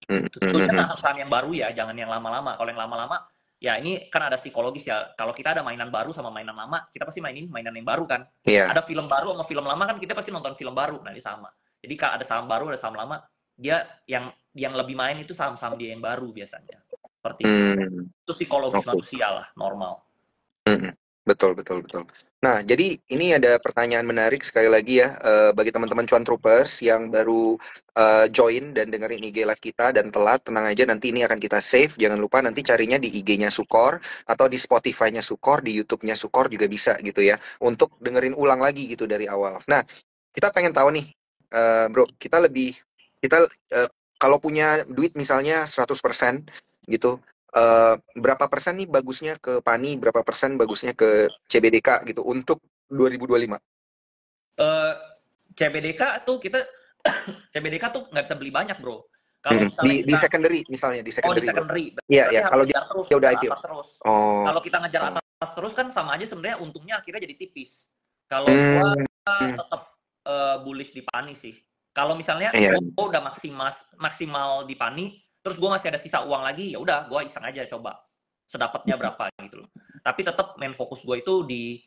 Tentunya saham-saham yang baru ya, jangan yang lama-lama. Kalau yang lama-lama, ya ini kan ada psikologis ya. Kalau kita ada mainan baru sama mainan lama, kita pasti mainin mainan yang baru kan. Iya. Ada film baru sama film lama kan, kita pasti nonton film baru. Nah, ini sama. Jadi kalau ada saham baru, ada saham lama, dia yang lebih main itu saham-saham dia yang baru biasanya. Seperti itu psikologis manusia lah, normal. Betul. Nah, jadi ini ada pertanyaan menarik sekali lagi ya, bagi teman-teman Cuan Troopers yang baru join dan dengerin IG live kita dan telat, tenang aja, nanti ini akan kita save. Jangan lupa nanti carinya di IG-nya Sukor atau di Spotify-nya Sukor, di YouTube-nya Sukor juga bisa gitu ya, untuk dengerin ulang lagi gitu dari awal. Nah, kita pengen tahu nih, bro, kita kalau punya duit misalnya 100% gitu, berapa persen nih bagusnya ke Pani, berapa persen bagusnya ke CBDK gitu untuk 2025? CBDK tuh kita CBDK tuh nggak bisa beli banyak, bro. Kalau misalnya di secondary misalnya, di secondary, di secondary. Iya, kalau dia udah IPO. Atas terus. Kalau kita ngejar atas terus kan sama aja sebenarnya, untungnya akhirnya jadi tipis. Kalau gua tetap bullish di Pani sih. Kalau misalnya gua udah maksimal di Pani, terus gua masih ada sisa uang lagi, ya udah gua iseng aja coba sedapatnya berapa gitu loh. Tapi tetap main fokus gua itu di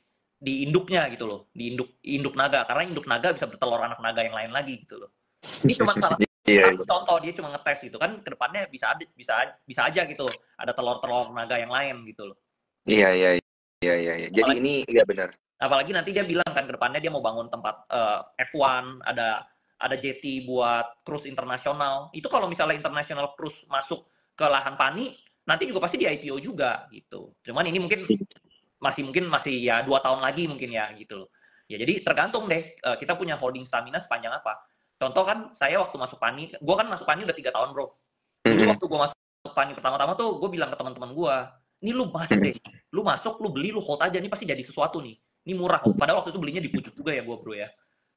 induknya gitu loh, di induk naga, karena induk naga bisa bertelur anak naga yang lain lagi gitu loh. Ini cuma salah satu contoh, dia cuma ngetes gitu kan, kedepannya bisa aja gitu ada telur-telur naga yang lain gitu loh. Iya. Jadi ini iya benar. Apalagi nanti dia bilang kan kedepannya dia mau bangun tempat F1, ada jetty buat cruise internasional. Itu kalau misalnya international cruise masuk ke lahan Pani, nanti juga pasti di IPO juga gitu. Cuman ini mungkin masih ya 2 tahun lagi mungkin ya gitu loh. Ya jadi tergantung deh, kita punya holding stamina sepanjang apa. Contoh kan saya waktu masuk Pani, gue kan masuk Pani udah 3 tahun, bro. Dulu waktu gue masuk Pani pertama-tama tuh gue bilang ke teman-teman gue, ini lu masuk deh, lu masuk, lu beli, lu hold aja, ini pasti jadi sesuatu nih. Ini murah. Padahal waktu itu belinya di pucuk juga ya gue, bro ya.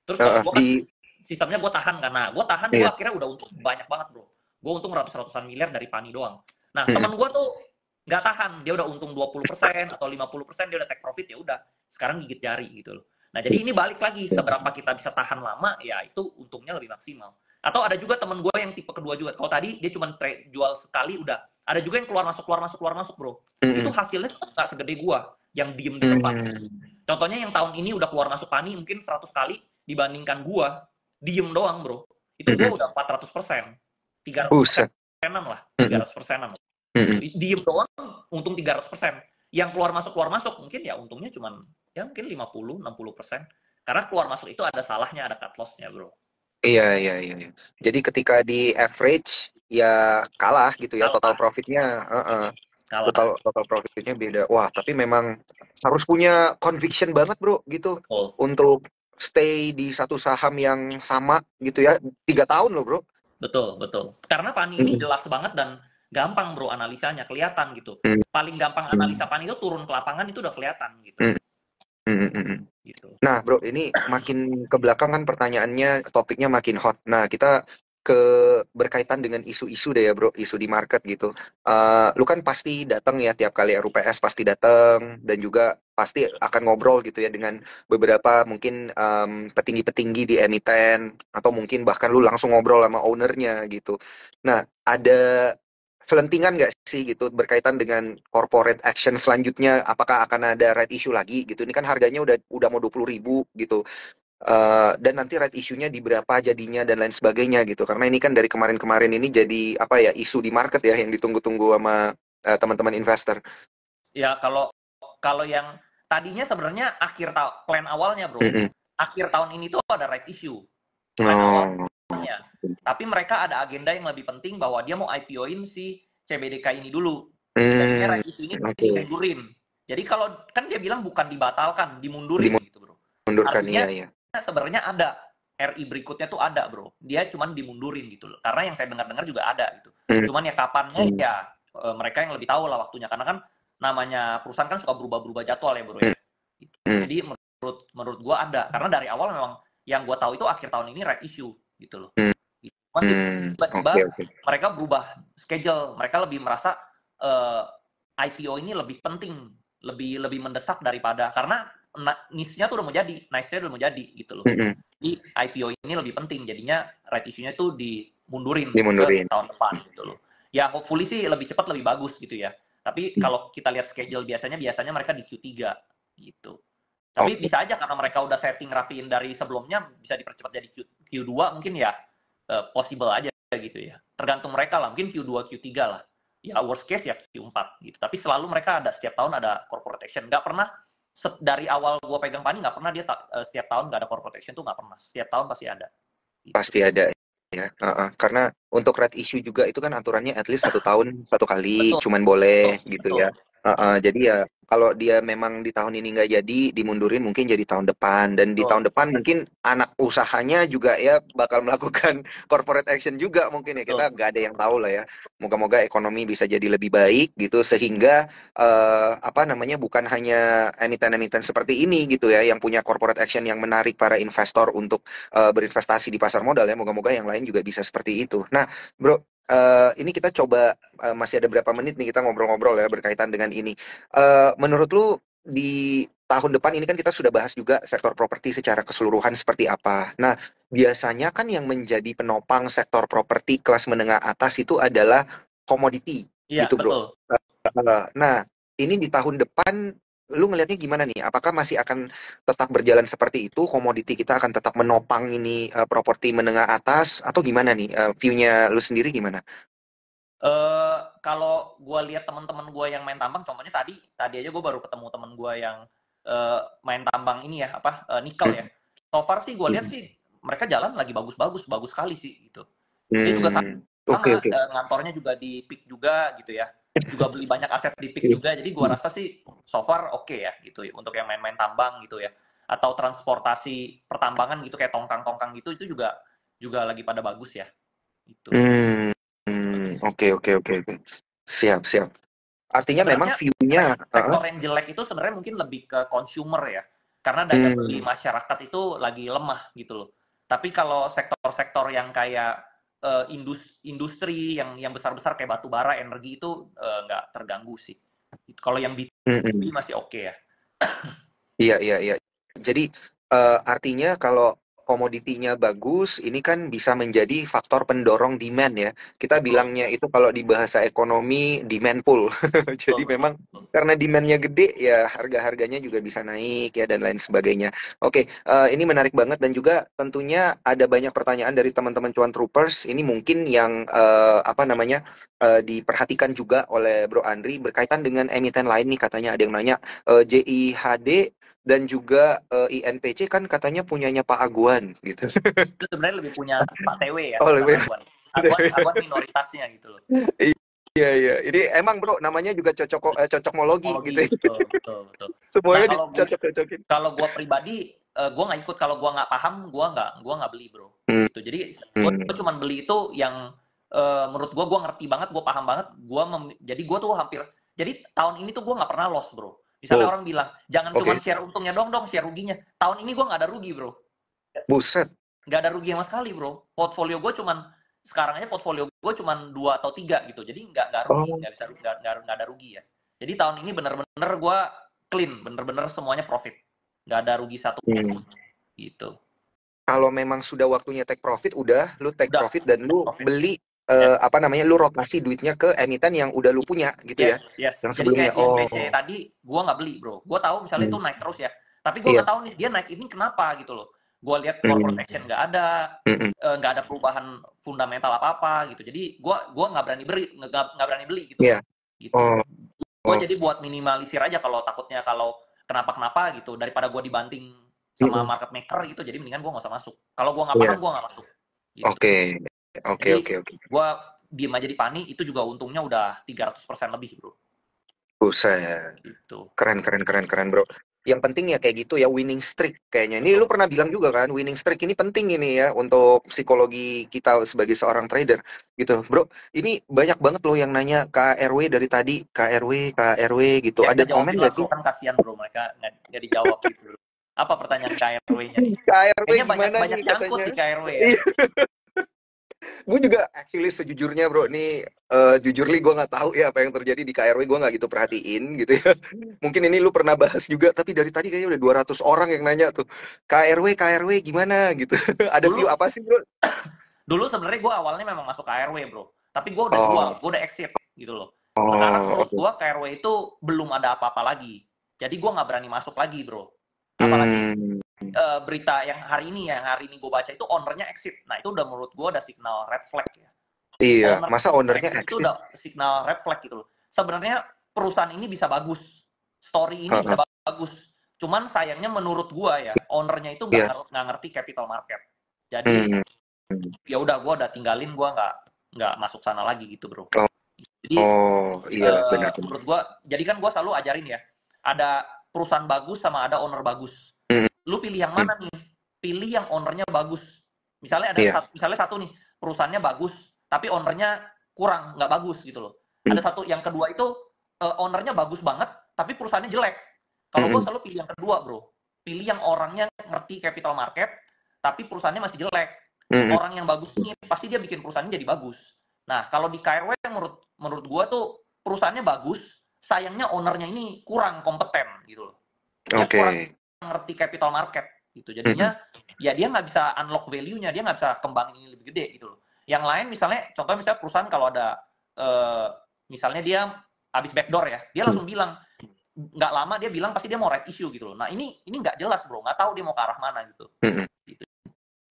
Terus kalau gue kan sistemnya gue tahan, karena gue tahan, gue akhirnya udah untung banyak banget, bro. Gue untung ratusan miliar dari Pani doang. Nah, teman gue tuh nggak tahan, dia udah untung 20% atau 50%, dia udah take profit, ya udah sekarang gigit jari gitu loh. Nah, jadi ini balik lagi, seberapa kita bisa tahan lama, ya itu untungnya lebih maksimal. Atau ada juga temen gue yang tipe kedua juga, kalau tadi dia cuma jual sekali udah, ada juga yang keluar masuk bro. Itu hasilnya nggak segede gue yang diem di tempat. Contohnya yang tahun ini udah keluar masuk Pani mungkin 100 kali, dibandingkan gue diem doang, bro. Itu gue udah 400%, 300%-an lah, 300%-an. Diem doang untung 300%. Yang keluar masuk mungkin ya untungnya cuman ya mungkin 50-60%. Karena keluar masuk itu ada salahnya, ada cut loss-nya, bro. Iya. Jadi ketika di average ya kalah gitu ya, total profitnya total profitnya beda. Wah, tapi memang harus punya conviction banget, bro, gitu. Untuk stay di satu saham yang sama gitu ya, 3 tahun loh, bro. Betul. Karena Pani ini jelas banget dan gampang, bro, analisanya kelihatan gitu. Paling gampang analisa Pani itu turun ke lapangan itu udah kelihatan gitu. Gitu. Nah, bro, ini makin ke belakang kan pertanyaannya, topiknya makin hot. Nah, kita berkaitan dengan isu-isu deh ya, bro, isu di market gitu. Lu kan pasti datang ya tiap kali RUPS, pasti datang, dan juga pasti akan ngobrol gitu ya dengan beberapa mungkin petinggi-petinggi di emiten, atau mungkin bahkan lu langsung ngobrol sama ownernya gitu. Nah, ada selentingan nggak sih gitu berkaitan dengan corporate action selanjutnya? Apakah akan ada right issue lagi gitu? Ini kan harganya udah mau 20.000 gitu. Dan nanti right issue-nya di berapa jadinya dan lain sebagainya gitu. Karena ini kan dari kemarin-kemarin ini jadi apa ya, isu di market ya yang ditunggu-tunggu sama teman-teman investor. Ya kalau kalau yang tadinya sebenarnya plan awalnya bro, Mm-mm. akhir tahun ini tuh ada right issue, plan Oh. awalnya. Tapi mereka ada agenda yang lebih penting bahwa dia mau IPO-in si CBDK ini dulu. Jadinya Hmm, right issue ini oke. dimundurin. Jadi kalau kan dia bilang bukan dibatalkan, dimundurin gitu bro. Dimundurkan, iya Artinya ya. sebenarnya ada RI berikutnya tuh ada bro. Dia cuman dimundurin gitu loh. Karena yang saya dengar-dengar juga ada gitu. Hmm, Cuman ya kapannya hmm, ya mereka yang lebih tahu lah waktunya. Karena kan namanya perusahaan kan suka berubah-berubah jadwal ya bro hmm, ya. Gitu. hmm, Jadi menurut menurut gua ada. Karena dari awal memang yang gua tahu itu akhir tahun ini right issue gitu loh. hmm, Cuman oke, tiba-tiba oke. mereka berubah schedule. Mereka lebih merasa eh, IPO ini lebih penting, lebih lebih mendesak daripada karena niche-nya tuh udah mau jadi, niche-nya udah mau jadi gitu loh. Hmm, hmm, Jadi IPO ini lebih penting, jadinya right issue-nya tuh dimundurin ke dimundurin. tahun depan gitu loh. Ya hopefully sih lebih cepat lebih bagus gitu ya. Tapi Hmm, kalau kita lihat schedule biasanya mereka di Q3 gitu. Tapi oke, bisa aja karena mereka udah setting rapiin dari sebelumnya bisa dipercepat jadi Q2 mungkin ya possible aja gitu ya. Tergantung mereka lah, mungkin Q2, Q3 lah. Ya worst case ya Q4 gitu. Tapi selalu mereka ada setiap tahun ada corporate action. Nggak pernah dari awal gue pegang Pani nggak pernah dia setiap tahun nggak ada corporate action tuh nggak pernah. Setiap tahun pasti ada. Gitu. pasti ada ya. Karena untuk red issue juga itu kan aturannya at least 1 tahun 1 kali, Betul, cuman boleh gitu betul, ya. betul, Jadi ya kalau dia memang di tahun ini nggak jadi, dimundurin mungkin jadi tahun depan, dan di tahun betul, depan mungkin anak usahanya juga ya bakal melakukan corporate action juga mungkin ya, kita betul, nggak ada yang tahu lah ya. Moga-moga ekonomi bisa jadi lebih baik gitu sehingga apa namanya, bukan hanya emiten-emiten seperti ini gitu ya yang punya corporate action yang menarik para investor untuk berinvestasi di pasar modal ya. Moga-moga yang lain juga bisa seperti itu. Nah, bro, ini kita coba masih ada berapa menit nih kita ngobrol-ngobrol ya berkaitan dengan ini. Menurut lu di tahun depan ini kan kita sudah bahas juga sektor properti secara keseluruhan seperti apa. Nah, biasanya kan yang menjadi penopang sektor properti kelas menengah atas itu adalah komoditi iya gitu, bro. betul. Nah, ini di tahun depan lu ngelihatnya gimana nih? Apakah masih akan tetap berjalan seperti itu? Komoditi kita akan tetap menopang ini properti menengah atas atau gimana nih? View-nya lu sendiri gimana? Kalau gue lihat teman-teman gue yang main tambang, contohnya tadi tadi aja gue baru ketemu teman gue yang main tambang ini ya apa nikel Hmm, ya. So far sih gue lihat hmm, sih mereka jalan lagi bagus-bagus, bagus sekali sih gitu. Dia juga oke, sama oke. ngantornya juga di PIK juga gitu ya. Juga beli banyak aset di PIK juga. Jadi gue rasa sih so far oke ya gitu ya untuk yang main-main tambang gitu ya. Atau transportasi pertambangan gitu kayak tongkang-tongkang gitu itu juga juga lagi pada bagus ya gitu. Hmm, Bagus. oke, oke, oke, oke. Siap, siap. Artinya memang Sebenarnya view-nya, sektor yang jelek itu sebenarnya mungkin lebih ke consumer ya. Karena daya beli hmm, masyarakat itu lagi lemah gitu loh. Tapi kalau sektor-sektor yang kayak industri yang besar-besar kayak batu bara, energi itu nggak terganggu sih. Kalau yang B2B hmm. masih oke ya. Iya, iya, iya. Jadi artinya kalau komoditinya bagus, ini kan bisa menjadi faktor pendorong demand ya. Kita Betul, bilangnya itu kalau di bahasa ekonomi demand pull. betul, Jadi betul, memang betul. karena demandnya gede ya harga-harganya juga bisa naik ya dan lain sebagainya. Oke, ini menarik banget dan juga tentunya ada banyak pertanyaan dari teman-teman Cuan Troopers. Ini mungkin yang apa namanya diperhatikan juga oleh Bro Andri berkaitan dengan emiten lain nih, katanya ada yang nanya JIHD dan juga INPC kan katanya punyanya Pak Aguan gitu. Itu sebenarnya lebih punya Pak TW ya, Oh, bukan lebih. Aguan. Aguan minoritasnya gitu loh. Iya, iya. Ini emang bro namanya juga cocokmologi gitu Teknologi, ya. betul, betul, betul. Nah Semuanya kalau dicocok-cocokin. kalau gue pribadi gue nggak ikut kalau gue nggak paham gue nggak beli bro Hmm, gitu jadi gue hmm. cuma beli itu yang menurut gue ngerti banget gue paham banget jadi gue tuh hampir jadi tahun ini tuh gue nggak pernah loss bro misalnya Oh, orang bilang jangan cuma oke. share untungnya dong share ruginya tahun ini gue nggak ada rugi bro Buset. nggak ada rugi sama sekali bro portfolio gue cuman sekarang aja portfolio gue cuman 2 atau 3 gitu jadi nggak rugi Oh. nggak bisa nggak ada rugi ya jadi tahun ini bener-bener gue clean bener-bener semuanya profit nggak ada rugi satu Hmm. pun gitu Kalau memang sudah waktunya take profit, udah lu take udah profit dan lu profit beli Yes. apa namanya, lu rotasi duitnya ke emiten yang udah lu punya gitu Yes, ya, yes. yang Jadi kayak sebelumnya. INBC Oh. tadi, gua nggak beli, bro. Gua tahu misalnya itu Hmm. naik terus ya. Tapi gua Iya. nggak tahu nih dia naik ini kenapa gitu loh. Gua lihat corporate Hmm. action nggak ada, Mm-mm. nggak ada perubahan fundamental apa apa gitu. Jadi gua nggak berani beli, nggak berani beli gitu Iya. loh. Gitu. Oh. Gua Oh. jadi buat minimalisir aja kalau takutnya kalau kenapa kenapa gitu. Daripada gua dibanting sama Mm-mm. market maker gitu. Jadi mendingan gua nggak usah masuk. Kalau gua nggak Iya. paham gua nggak masuk. Gitu. Oke. Oke, Jadi oke, oke. gua diem aja di Pani itu juga untungnya udah 300% lebih, bro. Buset. Gitu. Keren, keren, keren, keren, bro. Yang penting ya kayak gitu ya, winning streak kayaknya. Ini lu Betul. pernah bilang juga kan, winning streak ini penting ini ya untuk psikologi kita sebagai seorang trader gitu. Bro, ini banyak banget loh yang nanya KRW dari tadi, KRW, KRW gitu. Ya kita Ada komen jawabin lah gak bro, sih? kan kasihan bro mereka nggak dijawab gitu. Apa pertanyaan KRW-nya nih? KRW Kayaknya banyak gimana banyak nih nyangkut katanya? di KRW ya. Iya, gue juga actually sejujurnya bro, nih jujur gue nggak tahu ya apa yang terjadi di KRW, gue nggak gitu perhatiin gitu ya. Mungkin ini lu pernah bahas juga, tapi dari tadi kayaknya udah 200 orang yang nanya tuh, KRW, KRW gimana gitu. Ada Dulu view apa sih bro? dulu sebenarnya gue awalnya memang masuk KRW bro, tapi gue udah jual, Oh, gue udah exit gitu loh. Sekarang oh, menurut oke. gue KRW itu belum ada apa-apa lagi, jadi gue nggak berani masuk lagi bro. Apalagi Hmm, berita yang hari ini gue baca itu ownernya exit, nah itu udah menurut gue udah signal red flag ya. iya, Owner masa ownernya exit itu exit? udah signal red flag gitu loh. Sebenarnya perusahaan ini bisa bagus, story ini bisa Heeh. bagus. Cuman sayangnya menurut gua ya, ownernya itu Iya. nggak ngerti capital market. Jadi Hmm. ya udah gua udah tinggalin, gua nggak masuk sana lagi gitu bro. Oh, Jadi oh, iya benar-benar. menurut gua, jadi kan gua selalu ajarin ya, ada perusahaan bagus sama ada owner bagus. Hmm, Lu pilih yang hmm, mana nih? Pilih yang ownernya bagus. iya. Misalnya satu nih, perusahaannya bagus, tapi ownernya kurang, nggak bagus gitu loh. Hmm, Ada satu, yang kedua itu ownernya bagus banget, tapi perusahaannya jelek. Kalau gue hmm, selalu pilih yang kedua, bro. Pilih yang orangnya ngerti capital market, tapi perusahaannya masih jelek. hmm, hmm. Orang yang bagus ini pasti dia bikin perusahaannya jadi bagus. Nah, kalau di KRW menurut menurut gue tuh perusahaannya bagus, sayangnya ownernya ini kurang kompeten gitu loh. Dia Oke. kurang ngerti capital market gitu. Hmm, Jadinya ya dia nggak bisa unlock value-nya, dia nggak bisa kembangin ini lebih gede gitu loh. Yang lain misalnya, contoh misalnya perusahaan kalau ada eh, misalnya dia habis backdoor ya, dia hmm, langsung bilang, nggak lama dia bilang pasti dia mau right issue gitu loh. Nah ini nggak jelas bro, nggak tahu dia mau ke arah mana gitu. hmm, hmm. Gitu.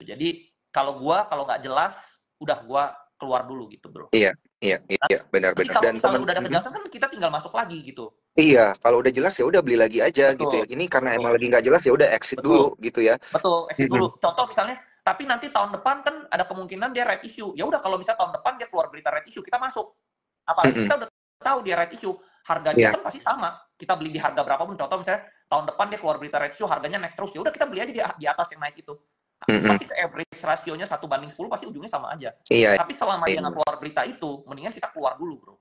Jadi kalau nggak jelas, udah gua keluar dulu gitu bro. Iya, iya, iya, Nanti benar-benar. kalau Dan misalnya teman, udah ada kejelasan kan kita tinggal masuk lagi gitu. iya, kalau udah jelas ya udah beli lagi aja gitu Betul, ya. Ini karena emang betul, lagi nggak jelas ya udah exit betul. dulu gitu ya. Betul, exit Mhm. dulu. Contoh misalnya, tapi nanti tahun depan kan ada kemungkinan dia red issue. Ya udah kalau misalnya tahun depan dia keluar berita red issue, kita masuk. Apalagi Mhm. kita udah tahu dia red issue, harga dia Iya. kan pasti sama. Kita beli di harga berapapun. Contoh misalnya tahun depan dia keluar berita red issue, harganya naik terus. Ya udah kita beli aja di atas yang naik itu. Mhm. Pasti ke average rasionya 1:10 pasti ujungnya sama aja. Iya, Tapi selama dia nggak iya. keluar berita itu, mendingan kita keluar dulu, bro.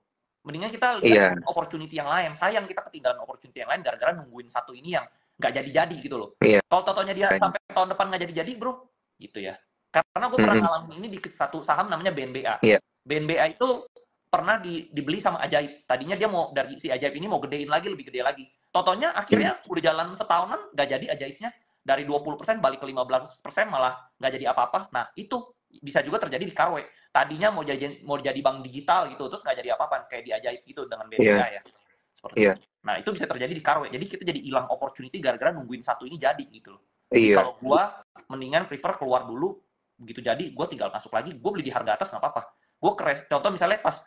Mendingan kita lihat Iya. opportunity yang lain. Sayang kita ketinggalan opportunity yang lain gara-gara nungguin satu ini yang nggak jadi-jadi gitu loh. Iya. Kalau totonya dia sampai tahun depan nggak jadi-jadi, bro, gitu ya. Karena gue pernah Mhm. ngalamin ini di satu saham namanya BNBA. Iya. BNBA itu pernah dibeli sama Ajaib. Tadinya dia mau dari si Ajaib ini mau gedein lagi, lebih gede lagi. Totonya Mhm. akhirnya udah jalan setahunan nggak jadi Ajaibnya. Dari 20% balik ke 15% malah nggak jadi apa-apa. Nah itu bisa juga terjadi di KW. Tadinya mau jadi bank digital gitu, terus nggak jadi apa-apa, kayak di Ajaib gitu dengan Iya. BNBA ya. Seperti Iya. itu. Nah itu bisa terjadi di KW. Jadi kita jadi hilang opportunity gara-gara nungguin satu ini jadi gitu loh. Jadi Iya. kalau gua mendingan prefer keluar dulu, begitu jadi gue tinggal masuk lagi, gue beli di harga atas nggak apa-apa. Gue contoh misalnya pas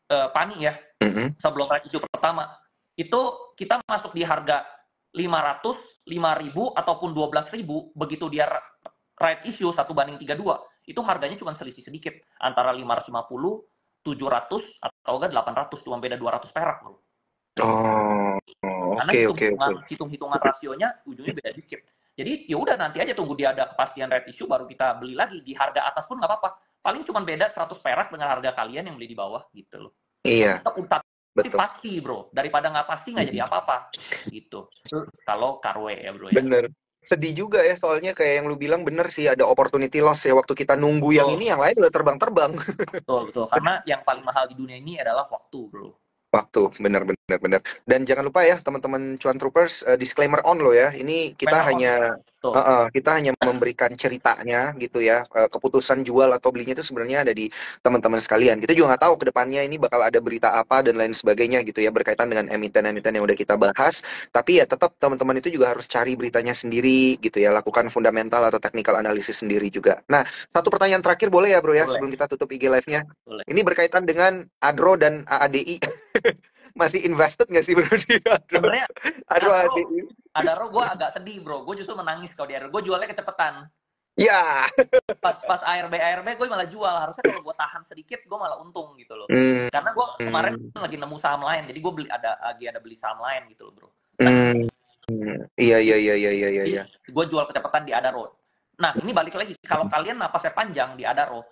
Pani ya, Mhm. sebelum right issue pertama, itu kita masuk di harga 500, 5.000 ataupun 12.000, begitu dia right issue 1:32, itu harganya cuma selisih sedikit antara 550, 700 atau enggak 800, cuma beda 200 perak, bro. Oh, Karena oke, oke, oke. hitung-hitungan rasionya ujungnya beda dikit. Jadi ya udah nanti aja tunggu dia ada kepastian right issue baru kita beli lagi di harga atas pun nggak apa-apa. Paling cuma beda 100 perak dengan harga kalian yang beli di bawah gitu loh. Iya, Tapi betul. pasti bro, daripada nggak pasti nggak jadi Mhm. apa-apa gitu. Kalau Karwe ya bro ya. Bener. Sedih juga ya soalnya kayak yang lu bilang, bener sih ada opportunity loss ya waktu kita nunggu yang Betul, ini, yang lain udah terbang-terbang. betul, betul. Karena yang paling mahal di dunia ini adalah waktu bro. Waktu, bener-bener. Benar-benar. Dan jangan lupa ya teman-teman Cuan Troopers, disclaimer on lo ya. Ini kita Timer on ya. hanya Tuh. kita hanya memberikan ceritanya gitu ya. Keputusan jual atau belinya itu sebenarnya ada di teman-teman sekalian. Kita juga nggak tahu ke depannya ini bakal ada berita apa dan lain sebagainya gitu ya berkaitan dengan emiten-emiten yang udah kita bahas. Tapi ya tetap teman-teman itu juga harus cari beritanya sendiri gitu ya. Lakukan fundamental atau technical analysis sendiri juga. Nah, satu pertanyaan terakhir boleh ya bro ya Boleh, sebelum kita tutup IG live-nya. boleh. Ini berkaitan dengan Adro dan AADI. Masih invested nggak sih bro di Adro? Sebenarnya Adro Adaro, AADI. Adaro gue agak sedih bro. Gue justru menangis kalau di Adaro. Gue jualnya kecepatan. Ya. Pas ARB gue malah jual. Harusnya kalau gue tahan sedikit gue malah untung gitu loh. Hmm. Karena gue kemarin lagi nemu saham lain, jadi gue lagi ada beli saham lain gitu loh bro. Hmm. Iya iya iya iya iya iya. Gue jual kecepatan di Adaro. Nah ini balik lagi, kalau kalian napasnya panjang di Adaro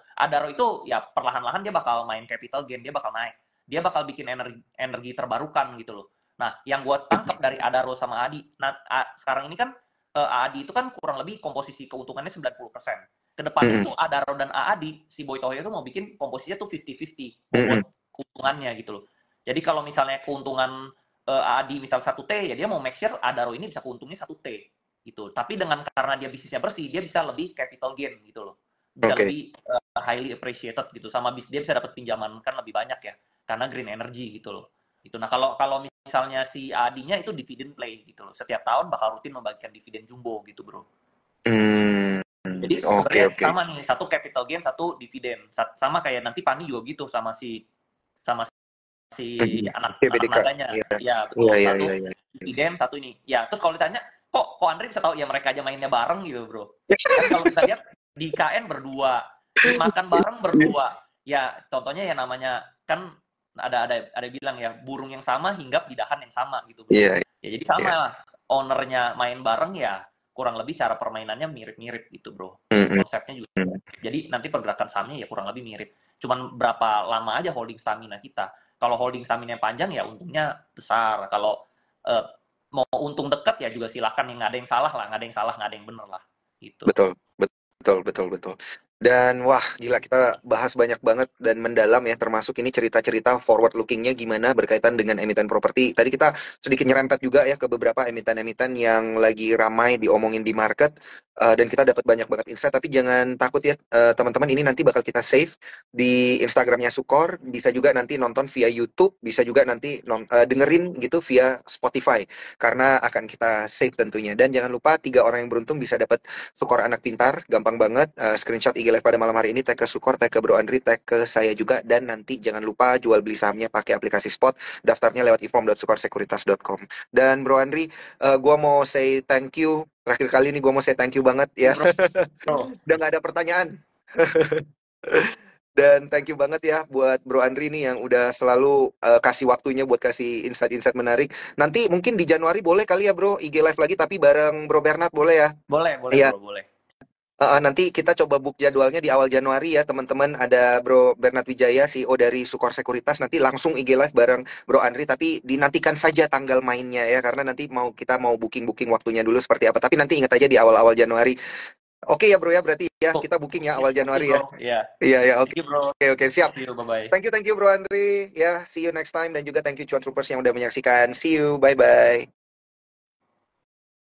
itu ya perlahan-lahan dia bakal main capital gain, dia bakal naik, dia bakal bikin energi terbarukan gitu loh. Nah yang gue tangkap dari Adaro sama Adi, nah sekarang ini kan Adi itu kan kurang lebih komposisi keuntungannya 90%. Kedepannya itu Adaro dan Adi, si Boy Toyo itu mau bikin komposisinya tuh 50-50 buat keuntungannya gitu loh. Jadi kalau misalnya keuntungan Adi misal 1T, ya dia mau make sure Adaro ini bisa keuntungnya 1T gitu. Tapi dengan karena dia bisnisnya bersih, dia bisa lebih capital gain gitu loh. Bisa lebih highly appreciated gitu, sama dia bisa dapat pinjaman kan lebih banyak ya karena green energy gitu loh. Gitu. Nah, kalau misalnya si Adinya itu dividen play gitu loh. Setiap tahun bakal rutin membagikan dividen jumbo gitu, Bro. Jadi sebenarnya sama nih, satu capital gain, satu dividen. Sama kayak nanti Pani juga gitu sama si anak naganya. Ya, betul. Satu dividen, satu ini. Ya, terus kalau ditanya, kok Andre bisa tahu ya mereka aja mainnya bareng gitu, Bro. Kan kalau kita lihat di KN berdua, makan bareng berdua. Ya, contohnya ya namanya kan ada bilang ya, burung yang sama hinggap di dahan yang sama gitu, Bro. Ya jadi sama lah. Ownernya main bareng ya kurang lebih cara permainannya mirip-mirip gitu, Bro. Konsepnya juga. Jadi nanti pergerakan sahamnya ya kurang lebih mirip. Cuman berapa lama aja holding stamina kita. Kalau holding stamina panjang ya untungnya besar. Kalau mau untung dekat ya juga silakan, yang nggak ada yang salah lah, nggak ada yang salah, nggak ada yang bener lah gitu. Betul. Dan wah gila kita bahas banyak banget dan mendalam ya, termasuk ini cerita-cerita forward lookingnya gimana berkaitan dengan emiten properti. Tadi kita sedikit nyerempet juga ya ke beberapa emiten-emiten yang lagi ramai diomongin di market, dan kita dapat banyak banget insight. Tapi jangan takut ya teman-teman, ini nanti bakal kita save di Instagramnya Sukor, bisa juga nanti nonton via YouTube, bisa juga nanti dengerin gitu via Spotify karena akan kita save tentunya. Dan jangan lupa 3 orang yang beruntung bisa dapat Sukor Anak Pintar, gampang banget. Screenshot IG live pada malam hari ini, tag ke Sukor, tag ke Bro Andri, tag ke saya juga, dan nanti jangan lupa jual beli sahamnya pakai aplikasi Spot, daftarnya lewat ifrom.sukorsekuritas.com. Dan Bro Andri, gua mau say thank you, terakhir kali ini gua mau say thank you banget ya. Udah nggak ada pertanyaan. Dan thank you banget ya buat Bro Andri nih yang udah selalu kasih waktunya buat kasih insight-insight menarik. Nanti mungkin di Januari boleh kali ya Bro IG live lagi tapi bareng Bro Bernard, boleh ya? Boleh Iya. Bro, boleh. Nanti kita coba book jadwalnya di awal Januari ya teman-teman. Ada Bro Bernard Wijaya, CEO dari Sukor Sekuritas. Nanti langsung IG live bareng Bro Andri. Tapi dinantikan saja tanggal mainnya ya, karena nanti kita mau booking waktunya dulu seperti apa. Tapi nanti ingat aja di awal-awal Januari. Oke ya Bro ya, berarti ya kita booking ya awal Januari ya. Iya oke. Oke siap. See you, bye-bye. Thank you Bro Andri. Ya, see you next time, dan juga thank you Cuan Troopers yang udah menyaksikan. See you, bye-bye.